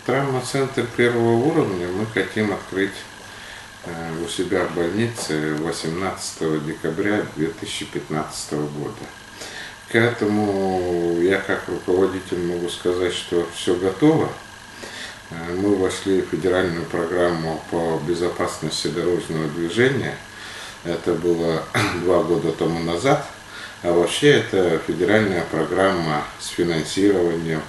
Травмоцентр первого уровня мы хотим открыть у себя в больнице 18 декабря 2015 года. К этому я как руководитель могу сказать, что все готово. Мы вошли в федеральную программу по безопасности дорожного движения. Это было 2 года тому назад. А вообще это федеральная программа с финансированием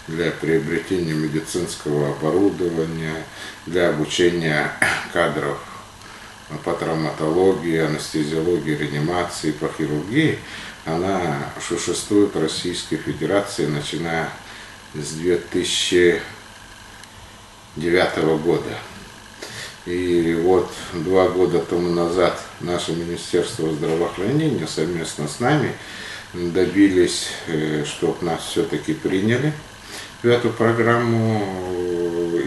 для приобретения медицинского оборудования, для обучения кадров по травматологии, анестезиологии, реанимации, по хирургии. Она существует в Российской Федерации, начиная с 2009 года. И вот 2 года тому назад наше Министерство здравоохранения совместно с нами добились, чтобы нас все-таки приняли в эту программу,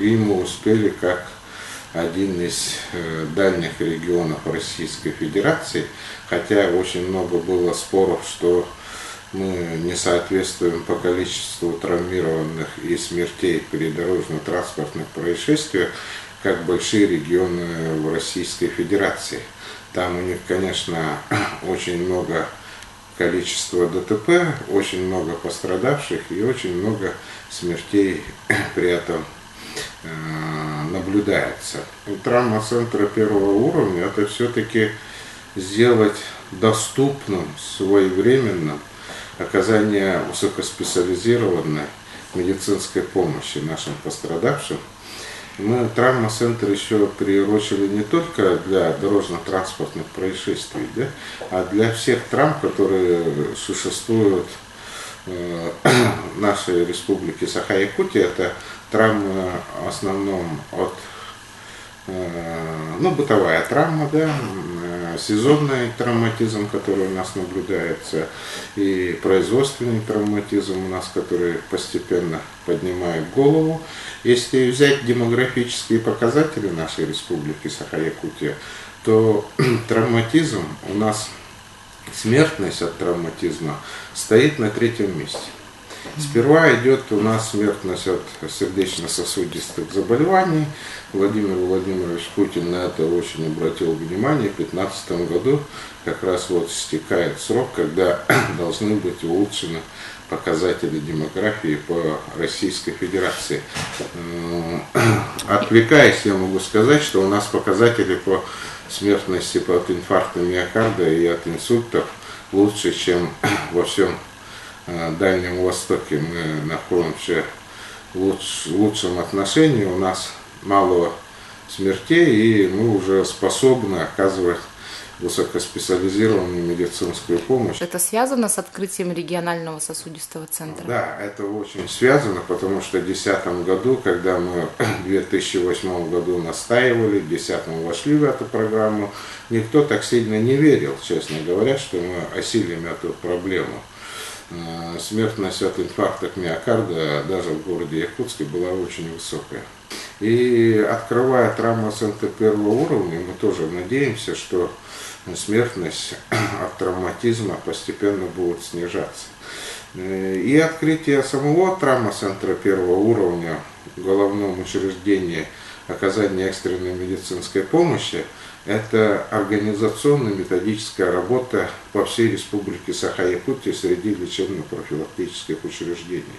и мы успели как один из дальних регионов Российской Федерации, хотя очень много было споров, что мы не соответствуем по количеству травмированных и смертей при дорожно-транспортных происшествиях, как большие регионы в Российской Федерации. Там у них, конечно, очень много количества ДТП, очень много пострадавших и очень много смертей при этом наблюдается. Травмоцентры первого уровня — это все-таки сделать доступным, своевременным оказание высокоспециализированной медицинской помощи нашим пострадавшим. Мы травмоцентр еще приурочили не только для дорожно-транспортных происшествий, да, а для всех травм, которые существуют в нашей республике Саха-Якутия. Это травмы в основном от, бытовая травма, да, сезонный травматизм, который у нас наблюдается, и производственный травматизм у нас, который постепенно поднимает голову. Если взять демографические показатели нашей республики Саха-Якутия, то травматизм у нас, смертность от травматизма стоит на 3-м месте. Сперва идет у нас смертность от сердечно-сосудистых заболеваний. Владимир Владимирович Путин на это очень обратил внимание. В 2015 году как раз вот истекает срок, когда должны быть улучшены показатели демографии по Российской Федерации. Отвлекаясь, я могу сказать, что у нас показатели по смертности от инфаркта миокарда и от инсультов лучше, чем во всем Дальнем Востоке. Мы находимся в лучшем отношении, у нас мало смертей, и мы уже способны оказывать высокоспециализированную медицинскую помощь. Это связано с открытием регионального сосудистого центра? Да, это очень связано, потому что в 2010 году, когда мы в 2008 году настаивали, в 2010 вошли в эту программу, никто так сильно не верил, честно говоря, что мы осилим эту проблему. Смертность от инфаркта миокарда даже в городе Якутске была очень высокая. И открывая травмоцентр первого уровня, мы тоже надеемся, что смертность от травматизма постепенно будет снижаться. И открытие самого травмоцентра первого уровня в головном учреждении оказания экстренной медицинской помощи — это организационно-методическая работа по всей республике Саха-Якутия среди лечебно-профилактических учреждений.